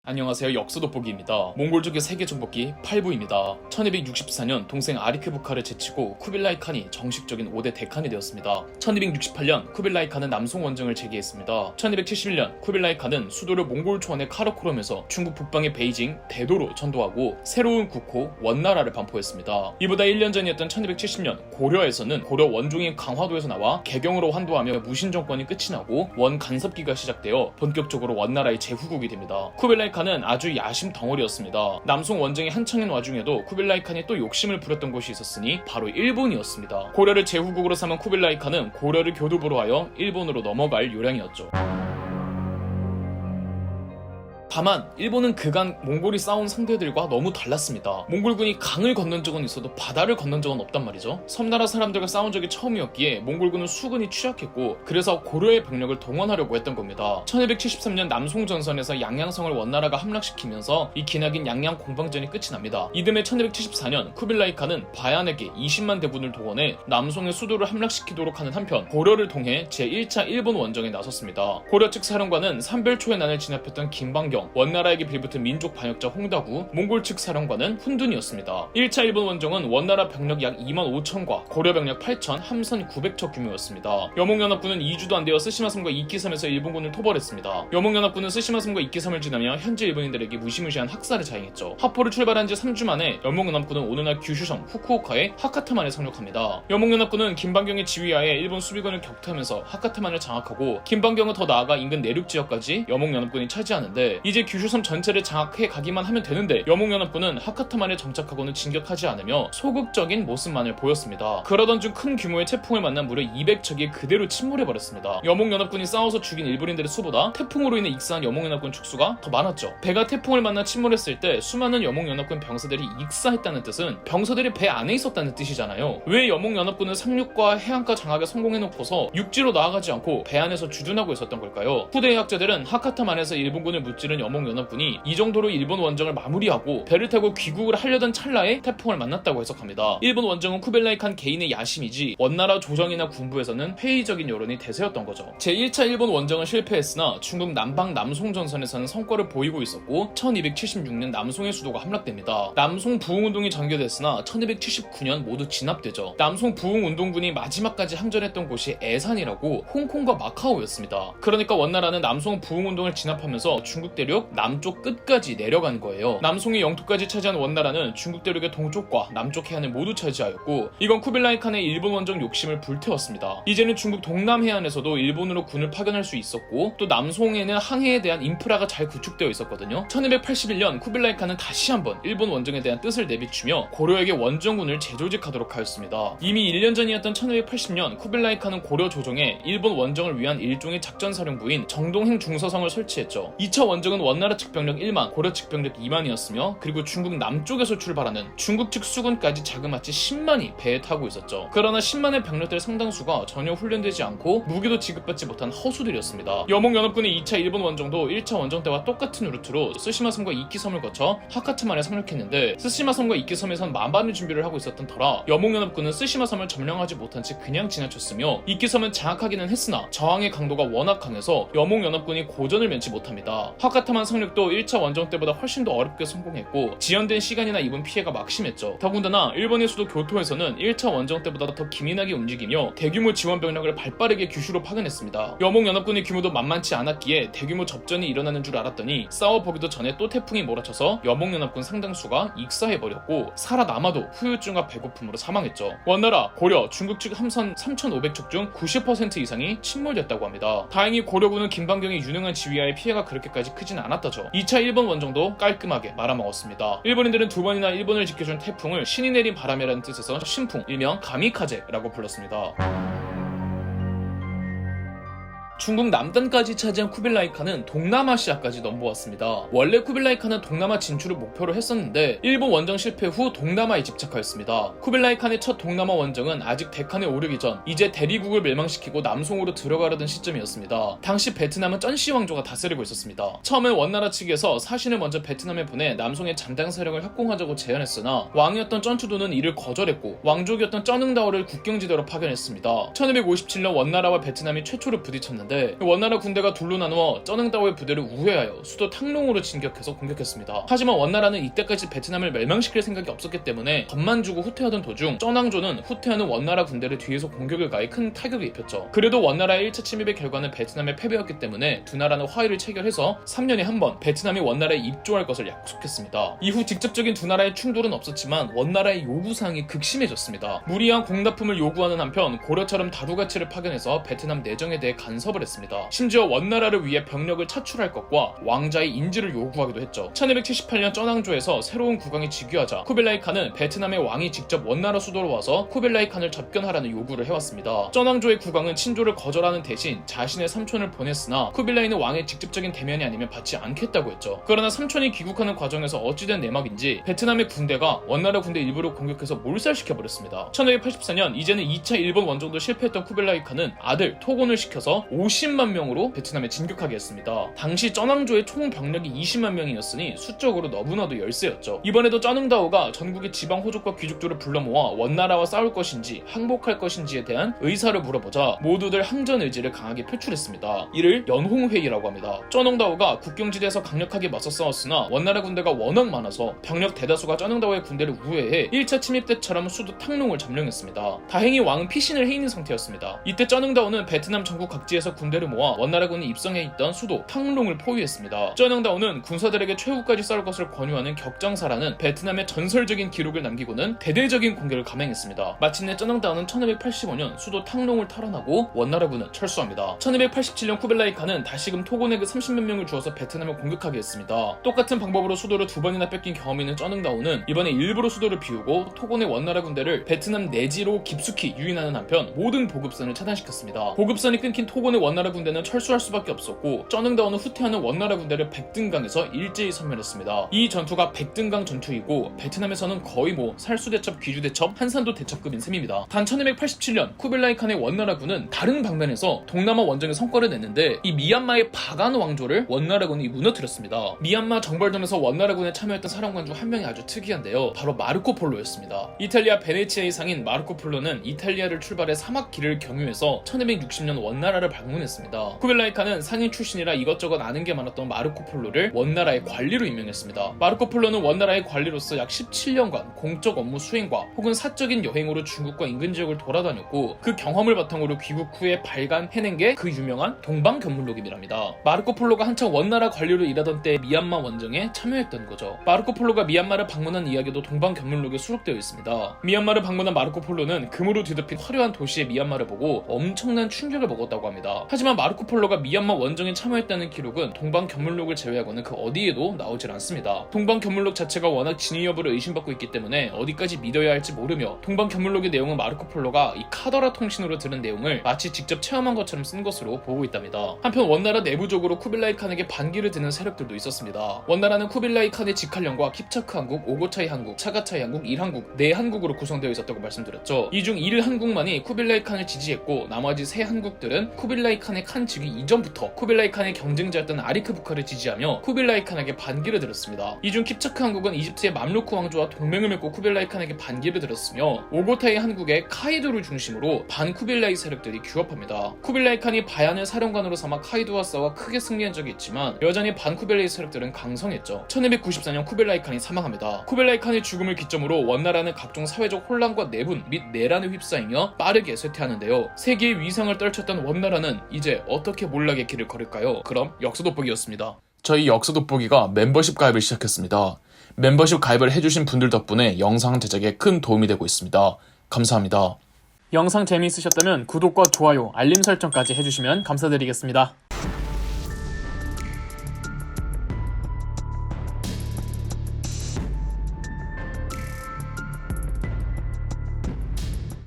안녕하세요, 역수돋보기입니다. 몽골족의 세계 정복기 8부입니다. 1264년 동생 아리크부카를 제치고 쿠빌라이 칸이 정식적인 5대 대칸이 되었습니다. 1268년 쿠빌라이 칸은 남송 원정을 제기했습니다. 1271년 쿠빌라이 칸은 수도를 몽골 초원의 카라코럼에서 중국 북방의 베이징, 대도로 전도하고 새로운 국호 원나라를 반포했습니다. 이보다 1년 전이었던 1270년 고려에서는 고려 원종인 강화도에서 나와 개경으로 환도하며 무신 정권이 끝이 나고 원 간섭기가 시작되어 본격적으로 원나라의 제후국이 됩니다. 쿠빌라이 칸은 아주 야심 덩어리였습니다. 남송 원정이 한창인 와중에도 쿠빌라이 칸이 또 욕심을 부렸던 곳이 있었으니 바로 일본이었습니다. 고려를 제후국으로 삼은 쿠빌라이 칸은 고려를 교두보로 하여 일본으로 넘어갈 요량이었죠. 다만 일본은 그간 몽골이 싸운 상대들과 너무 달랐습니다. 몽골군이 강을 건넌 적은 있어도 바다를 건넌 적은 없단 말이죠. 섬나라 사람들과 싸운 적이 처음이었기에 몽골군은 수군이 취약했고 그래서 고려의 병력을 동원하려고 했던 겁니다. 1273년 남송전선에서 양양성을 원나라가 함락시키면서 이 기나긴 양양 공방전이 끝이 납니다. 이듬해 1274년 쿠빌라이 칸은 바얀에게 20만 대군을 동원해 남송의 수도를 함락시키도록 하는 한편 고려를 통해 제1차 일본 원정에 나섰습니다. 고려 측 사령관은 삼별초의 난을 진압했던 김방경, 원나라에게 빌붙은 민족 반역자 홍다구, 몽골 측 사령관은 훈둔이었습니다. 1차 일본 원정은 원나라 병력 약 2만 5천과 고려 병력 8천, 함선 900척 규모였습니다. 여몽연합군은 2주도 안 되어 스시마섬과 이키섬에서 일본군을 토벌했습니다. 여몽연합군은 스시마섬과 이키섬을 지나며 현지 일본인들에게 무시무시한 학살을 자행했죠. 하포를 출발한 지 3주 만에 여몽연합군은 오늘날 규슈섬, 후쿠오카의 하카타만에 상륙합니다. 여몽연합군은 김방경의 지휘하에 일본 수비군을 격퇴하면서 하카타만을 장악하고 김방경은 더 나아가 인근 내륙 지역까지 여몽연합군이 차지하는데 이제 규슈섬 전체를 장악해 가기만 하면 되는데 여몽연합군은 하카타만에 정착하고는 진격하지 않으며 소극적인 모습만을 보였습니다. 그러던 중 큰 규모의 태풍을 만나 무려 200척이 그대로 침몰해버렸습니다. 여몽연합군이 싸워서 죽인 일본인들의 수보다 태풍으로 인해 익사한 여몽연합군 축수가 더 많았죠. 배가 태풍을 만나 침몰했을 때 수많은 여몽연합군 병사들이 익사했다는 뜻은 병사들이 배 안에 있었다는 뜻이잖아요. 왜 여몽연합군은 상륙과 해안가 장악에 성공해놓고서 육지로 나아가지 않고 배 안에서 주둔하고 있었던 걸까요? 후대의 학자들은 하카타만에서 일본군을 무찌른 여몽연합군이 이 정도로 일본 원정을 마무리하고 배를 타고 귀국을 하려던 찰나에 태풍을 만났다고 해석합니다. 일본 원정은 쿠빌라이 칸 개인의 야심이지 원나라 조정이나 군부에서는 회의적인 여론이 대세였던 거죠. 제1차 일본 원정은 실패했으나 중국 남방 남송 전선에서는 성과를 보이고 있었고 1276년 남송의 수도가 함락됩니다. 남송 부흥운동이 전개됐으나 1279년 모두 진압되죠. 남송 부흥운동군이 마지막까지 항전했던 곳이 애산이라고 홍콩과 마카오였습니다. 그러니까 원나라는 남송 부흥운동을 진압하면서 중국 대륙 남쪽 끝까지 내려간 거예요. 남송의 영토까지 차지한 원나라는 중국 대륙의 동쪽과 남쪽 해안을 모두 차지하였고 이건 쿠빌라이 칸의 일본 원정 욕심을 불태웠습니다. 이제는 중국 동남 해안에서도 일본으로 군을 파견할 수 있었고 또 남송에는 항해에 대한 인프라가 잘 구축되어 있었거든요. 1281년 쿠빌라이 칸은 다시 한번 일본 원정에 대한 뜻을 내비추며 고려에게 원정군을 재조직하도록 하였습니다. 이미 1년 전이었던 1280년 쿠빌라이 칸은 고려 조정에 일본 원정을 위한 일종의 작전사령부인 정동행 중서성을 설치했죠. 2차 원정은 원나라 측 병력 1만, 고려 측 병력 2만이었으며 그리고 중국 남쪽에서 출발하는 중국 측 수군까지 자그마치 10만이 배에 타고 있었죠. 그러나 10만의 병력들 상당수가 전혀 훈련되지 않고 무기도 지급받지 못한 허수들이었습니다. 여몽연합군의 2차 일본 원정도 1차 원정 때와 똑같은 루트로 스시마섬과 이키섬을 거쳐 하카타만에 상륙했는데 스시마섬과 이키섬에선 만반의 준비를 하고 있었던 터라 여몽연합군은 스시마섬을 점령하지 못한 채 그냥 지나쳤으며 이키섬은 장악하기는 했으나 저항의 강도가 워낙 강해서 여몽연합군이 고전을 면치 못합니다. 하카타만 상륙도 1차 원정 때보다 훨씬 더 어렵게 성공했고 지연된 시간이나 입은 피해가 막심했죠. 더군다나 일본의 수도 교토에서는 1차 원정 때보다 더 기민하게 움직이며 대규모 지원 병력을 발빠르게 규슈로 파견했습니다. 여몽연합군의 규모도 만만치 않았기에 대규모 접전이 일어나는 줄 알았더니 싸워보기도 전에 또 태풍이 몰아쳐서 여몽연합군 상당수가 익사해버렸고 살아남아도 후유증과 배고픔으로 사망했죠. 원나라, 고려, 중국 측 함선 3,500척 중 90% 이상이 침몰됐다고 합니다. 다행히 고려군은 김방경의 유능한 지휘하에 피해가 그렇게까지 크진 않았다죠. 2차 일본 원정도 깔끔하게 말아먹었습니다. 일본인들은 두 번이나 일본을 지켜준 태풍을 신이 내린 바람이라는 뜻에서 신풍, 일명 가미카제라고 불렀습니다. 중국 남단까지 차지한 쿠빌라이 칸은 동남아시아까지 넘보았습니다. 원래 쿠빌라이 칸은 동남아 진출을 목표로 했었는데 일본 원정 실패 후 동남아에 집착하였습니다. 쿠빌라이 칸의 첫 동남아 원정은 아직 대칸에 오르기 전 이제 대리국을 멸망시키고 남송으로 들어가려던 시점이었습니다. 당시 베트남은 쩐시 왕조가 다스리고 있었습니다. 처음엔 원나라 측에서 사신을 먼저 베트남에 보내 남송의 잠당 세력을 협공하자고 제안했으나 왕이었던 쩐추도는 이를 거절했고 왕족이었던 쩌능다오를 국경지대로 파견했습니다. 1257년 원나라와 베트남이 최초로 부딪혔는데 있었는데 원나라 군대가 둘로 나누어 쩌능다오의 부대를 우회하여 수도 탕롱으로 진격해서 공격했습니다. 하지만 원나라는 이때까지 베트남을 멸망시킬 생각이 없었기 때문에 겁만 주고 후퇴하던 도중 쩌낭조는 후퇴하는 원나라 군대를 뒤에서 공격을 가해 큰 타격을 입혔죠. 그래도 원나라의 1차 침입의 결과는 베트남의 패배였기 때문에 두 나라는 화해를 체결해서 3년에 한 번 베트남이 원나라에 입조할 것을 약속했습니다. 이후 직접적인 두 나라의 충돌은 없었지만 원나라의 요구사항이 극심해졌습니다. 무리한 공납품을 요구하는 한편 고려처럼 다루가치를 파견해서 베트남 내정에 대해 간섭을 했습니다. 심지어 원나라를 위해 병력을 차출할 것과 왕자의 인지를 요구하기도 했죠. 1278년 쩌낭조에서 새로운 국왕이 즉위하자 쿠빌라이 칸은 베트남의 왕이 직접 원나라 수도로 와서 쿠빌라이 칸을 접견하라는 요구를 해왔습니다. 쩌낭조의 국왕은 친조를 거절하는 대신 자신의 삼촌을 보냈으나 쿠빌라이는 왕의 직접적인 대면이 아니면 받지 않겠다고 했죠. 그러나 삼촌이 귀국하는 과정에서 어찌된 내막인지 베트남의 군대가 원나라 군대 일부를 공격해서 몰살시켜버렸습니다. 1584년 이제는 2차 일본 원정도 실패했던 쿠빌라이 칸은 아들 토곤을 시켜서 50만 명으로 베트남에 진격하게 했습니다. 당시 쩌낭조의 총 병력이 20만 명이었으니 수적으로 너무나도 열세였죠. 이번에도 쩌능다오가 전국의 지방 호족과 귀족들을 불러 모아 원나라와 싸울 것인지 항복할 것인지에 대한 의사를 물어보자 모두들 항전 의지를 강하게 표출했습니다. 이를 연홍회의라고 합니다. 쩌능다오가 국경지대에서 강력하게 맞서 싸웠으나 원나라 군대가 워낙 많아서 병력 대다수가 쩌능다오의 군대를 우회해 1차 침입 때처럼 수도 탕롱을 점령했습니다. 다행히 왕은 피신을 해 있는 상태였습니다. 이때 쩌능다오는 베트남 전국 각지에서 군대를 모아 원나라군이 입성해 있던 수도 탕롱을 포위했습니다. 쩌능다오는 군사들에게 최후까지 싸울 것을 권유하는 격장사라는 베트남의 전설적인 기록을 남기고는 대대적인 공격을 감행했습니다. 마침내 쩌능다오는 1585년 수도 탕롱을 탈환하고 원나라군은 철수합니다. 1587년 쿠빌라이 칸은 다시금 토곤에게 30몇 명을 주어서 베트남을 공격하게 했습니다. 똑같은 방법으로 수도를 두 번이나 뺏긴 경험이 있는 쩌능다오는 이번에 일부러 수도를 비우고 토곤의 원나라 군대를 베트남 내지로 깊숙이 유인하는 한편 모든 보급선을 차단시켰습니다. 보급선이 끊긴 토곤의 원나라 군대는 철수할 수밖에 없었고 쩌능다오는 후퇴하는 원나라 군대를 백등강에서 일제히 섬멸했습니다. 이 전투가 백등강 전투이고 베트남에서는 거의 살수대첩, 귀주대첩, 한산도 대첩급인 셈입니다. 단 1287년 쿠빌라이 칸의 원나라군은 다른 방면에서 동남아 원정에 성과를 냈는데 이 미얀마의 바간 왕조를 원나라군이 무너뜨렸습니다. 미얀마 정벌전에서 원나라군에 참여했던 사령관 중 한 명이 아주 특이한데요. 바로 마르코 폴로였습니다. 이탈리아 베네치아의 상인 마르코 폴로는 이탈리아를 출발해 사막 길을 경유해서 1260년 원나라를 방문했습니다. 쿠빌라이 칸은 상인 출신이라 이것저것 아는 게 많았던 마르코 폴로를 원나라의 관리로 임명했습니다. 마르코 폴로는 원나라의 관리로서 약 17년간 공적 업무 수행과 혹은 사적인 여행으로 중국과 인근 지역을 돌아다녔고 그 경험을 바탕으로 귀국 후에 발간해낸 게 그 유명한 동방견물록입니다. 마르코 폴로가 한창 원나라 관리로 일하던 때 미얀마 원정에 참여했던 거죠. 마르코 폴로가 미얀마를 방문한 이야기도 동방견물록에 수록되어 있습니다. 미얀마를 방문한 마르코 폴로는 금으로 뒤덮인 화려한 도시의 미얀마를 보고 엄청난 충격을 먹었다고 합니다. 하지만 마르코 폴로가 미얀마 원정에 참여했다는 기록은 동방견물록을 제외하고는 그 어디에도 나오질 않습니다. 동방견물록 자체가 워낙 진위 여부를 의심받고 있기 때문에 어디까지 믿어야 할지 모르며 동방견물록의 내용은 마르코 폴로가 이 카더라 통신으로 들은 내용을 마치 직접 체험한 것처럼 쓴 것으로 보고 있답니다. 한편 원나라 내부적으로 쿠빌라이 칸에게 반기를 드는 세력들도 있었습니다. 원나라는 쿠빌라이 칸의 직할령과 킵차크 한국, 오고차이 한국, 차가차이 한국, 일한국, 네한국으로 구성되어 있었다고 말씀드렸죠. 이 중 일한국만이 쿠빌라이 칸을 지지했고 나머지 세 한국들은 쿠빌라이 칸의 칸 즉위 이전부터 쿠빌라이 칸의 경쟁자였던 아리크부카를 지지하며 쿠빌라이 칸에게 반기를 들었습니다. 이 중 킵차크 한국은 이집트의 맘루크 왕조와 동맹을 맺고 쿠빌라이 칸에게 반기를 들었으며 오고타이 한국의 카이도를 중심으로 반쿠빌라이 세력들이 규합합니다. 쿠빌라이 칸이 바얀을 사령관으로 삼아 카이도와 싸워 크게 승리한 적이 있지만 여전히 반쿠빌라이 세력들은 강성했죠. 1294년 쿠빌라이 칸이 사망합니다. 쿠빌라이 칸의 죽음을 기점으로 원나라는 각종 사회적 혼란과 내분 및 내란에 휩싸이며 빠르게 쇠퇴하는데요. 세계의 위상을 떨쳤던 원나라는 이제 어떻게 몰락의 길을 걸을까요? 그럼 역사 돋보기였습니다. 저희 역사 돋보기가 멤버십 가입을 시작했습니다. 멤버십 가입을 해주신 분들 덕분에 영상 제작에 큰 도움이 되고 있습니다. 감사합니다. 영상 재미있으셨다면 구독과 좋아요, 알림 설정까지 해주시면 감사드리겠습니다.